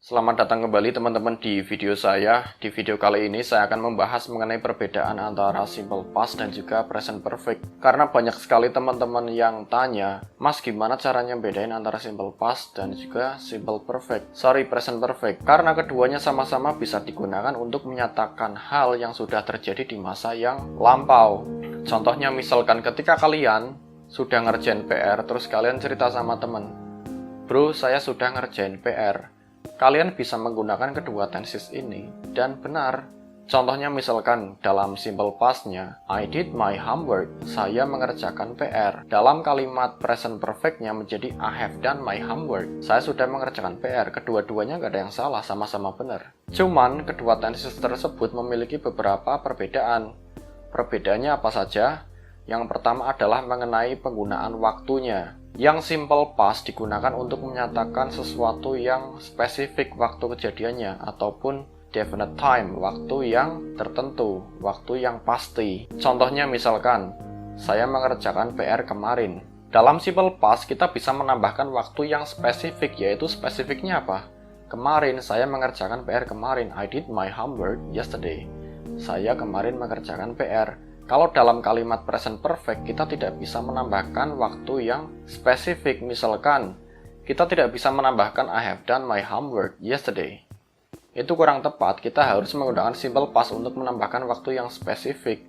Selamat datang kembali teman-teman di video saya. Di video kali ini saya akan membahas mengenai perbedaan antara simple past dan juga present perfect. Karena banyak sekali teman-teman yang tanya, Mas gimana caranya bedain antara simple past dan juga simple perfect? Sorry, present perfect. Karena keduanya sama-sama bisa digunakan untuk menyatakan hal yang sudah terjadi di masa yang lampau. Contohnya misalkan ketika kalian sudah ngerjain PR, terus kalian cerita sama teman, Bro, saya sudah ngerjain PR. Kalian bisa menggunakan kedua tenses ini, dan benar. Contohnya misalkan dalam simple past-nya, I did my homework, saya mengerjakan PR. Dalam kalimat present perfect-nya menjadi I have done my homework, saya sudah mengerjakan PR. Kedua-duanya nggak ada yang salah, sama-sama benar. Cuman, kedua tenses tersebut memiliki beberapa perbedaan. Perbedaannya apa saja? Yang pertama adalah mengenai penggunaan waktunya. Yang simple past digunakan untuk menyatakan sesuatu yang spesifik waktu kejadiannya, ataupun definite time, waktu yang tertentu, waktu yang pasti. Contohnya misalkan, saya mengerjakan PR kemarin. Dalam simple past kita bisa menambahkan waktu yang spesifik, yaitu spesifiknya apa? Kemarin, saya mengerjakan PR kemarin. I did my homework yesterday. Saya kemarin mengerjakan PR. Kalau dalam kalimat present perfect, kita tidak bisa menambahkan waktu yang spesifik. Misalkan, kita tidak bisa menambahkan I have done my homework yesterday. Itu kurang tepat, kita harus menggunakan simple past untuk menambahkan waktu yang spesifik,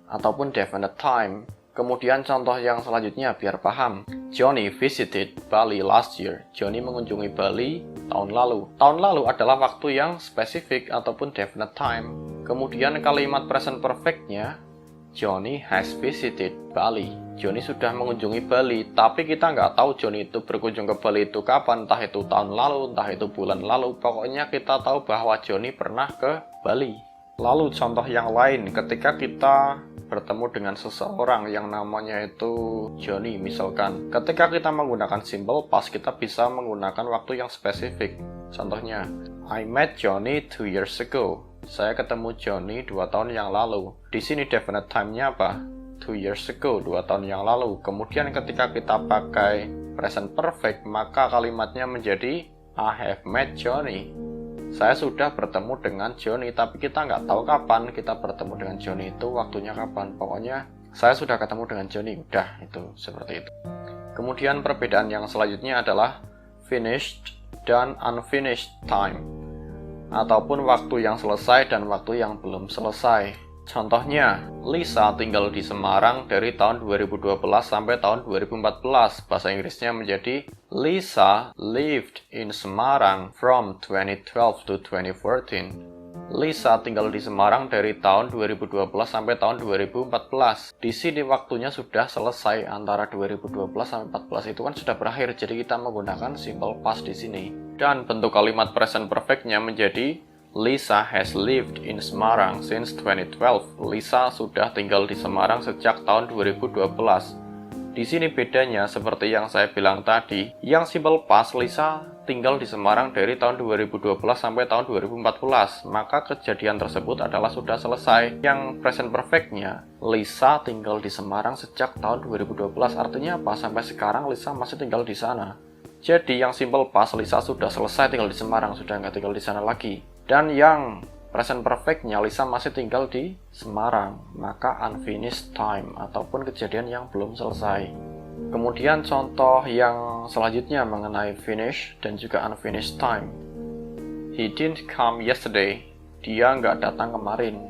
ataupun definite time. Kemudian contoh yang selanjutnya, biar paham. Johnny visited Bali last year. Johnny mengunjungi Bali tahun lalu. Tahun lalu adalah waktu yang spesifik, ataupun definite time. Kemudian kalimat present perfect-nya, Johnny has visited Bali. Johnny sudah mengunjungi Bali, tapi kita nggak tahu Johnny itu berkunjung ke Bali itu kapan, entah itu tahun lalu, entah itu bulan lalu. Pokoknya kita tahu bahwa Johnny pernah ke Bali. Lalu contoh yang lain, ketika kita bertemu dengan seseorang yang namanya itu Johnny misalkan. Ketika kita menggunakan simple past, kita bisa menggunakan waktu yang spesifik. Contohnya, I met Johnny 2 years ago. Saya ketemu Johnny 2 tahun yang lalu. Di sini definite time-nya apa? 2 years ago, 2 tahun yang lalu. Kemudian ketika kita pakai present perfect, maka kalimatnya menjadi I have met Johnny. Saya sudah bertemu dengan Johnny, tapi kita nggak tahu kapan kita bertemu dengan Johnny itu, waktunya kapan. Pokoknya saya sudah ketemu dengan Johnny, udah itu seperti itu. Kemudian perbedaan yang selanjutnya adalah finished dan unfinished time, ataupun waktu yang selesai dan waktu yang belum selesai. Contohnya, Lisa tinggal di Semarang dari tahun 2012 sampai tahun 2014. Bahasa Inggrisnya menjadi Lisa lived in Semarang from 2012 to 2014. Lisa tinggal di Semarang dari tahun 2012 sampai tahun 2014. Di sini waktunya sudah selesai, antara 2012 sampai 2014 itu kan sudah berakhir. Jadi kita menggunakan simple past di sini. Dan bentuk kalimat present perfect-nya menjadi Lisa has lived in Semarang since 2012. Lisa sudah tinggal di Semarang sejak tahun 2012. Di sini bedanya seperti yang saya bilang tadi, yang simple past Lisa tinggal di Semarang dari tahun 2012 sampai tahun 2014, maka kejadian tersebut adalah sudah selesai. Yang present perfect-nya, Lisa tinggal di Semarang sejak tahun 2012, artinya apa? Sampai sekarang Lisa masih tinggal di sana. Jadi yang simple past, Lisa sudah selesai tinggal di Semarang, sudah nggak tinggal di sana lagi. Dan yang present perfect-nya, Lisa masih tinggal di Semarang, maka unfinished time, ataupun kejadian yang belum selesai. Kemudian contoh yang selanjutnya mengenai finish dan juga unfinished time. He didn't come yesterday. Dia nggak datang kemarin.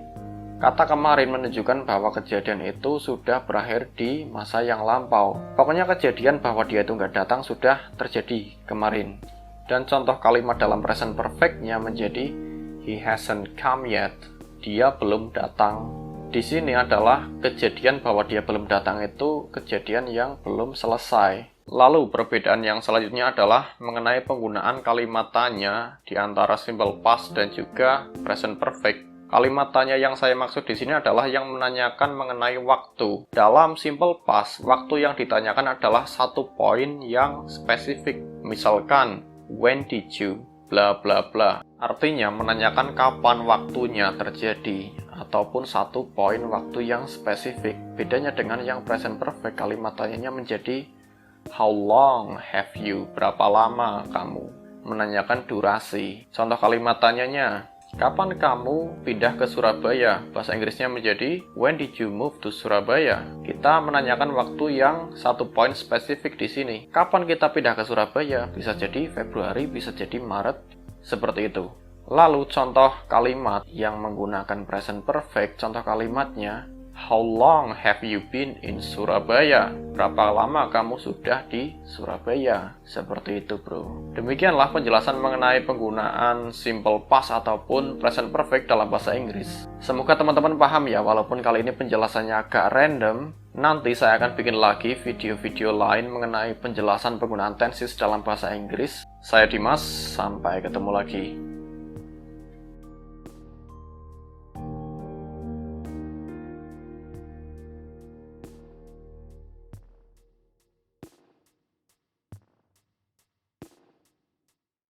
Kata kemarin menunjukkan bahwa kejadian itu sudah berakhir di masa yang lampau. Pokoknya kejadian bahwa dia itu nggak datang sudah terjadi kemarin. Dan contoh kalimat dalam present perfect-nya menjadi He hasn't come yet. Dia belum datang. Di sini adalah kejadian bahwa dia belum datang itu kejadian yang belum selesai. Lalu perbedaan yang selanjutnya adalah mengenai penggunaan kalimat tanya di antara simple past dan juga present perfect. Kalimat tanya yang saya maksud di sini adalah yang menanyakan mengenai waktu. Dalam simple past, waktu yang ditanyakan adalah satu poin yang spesifik. Misalkan, when did you bla bla bla. Artinya menanyakan kapan waktunya terjadi, ataupun satu poin waktu yang spesifik. Bedanya dengan yang present perfect, kalimat tanyanya menjadi how long have you, berapa lama kamu. menanyakan durasi. Contoh kalimat tanyanya, kapan kamu pindah ke Surabaya? Bahasa Inggrisnya menjadi when did you move to Surabaya? Kita menanyakan waktu yang satu poin spesifik di sini. Kapan kita pindah ke Surabaya? Bisa jadi Februari, bisa jadi Maret, seperti itu. Lalu contoh kalimat yang menggunakan present perfect, contoh kalimatnya, how long have you been in Surabaya? Berapa lama kamu sudah di Surabaya? Seperti itu, bro. Demikianlah penjelasan mengenai penggunaan simple past ataupun present perfect dalam bahasa Inggris. Semoga teman-teman paham ya, walaupun kali ini penjelasannya agak random. Nanti saya akan bikin lagi video-video lain mengenai penjelasan penggunaan tenses dalam bahasa Inggris. Saya Dimas, sampai ketemu lagi.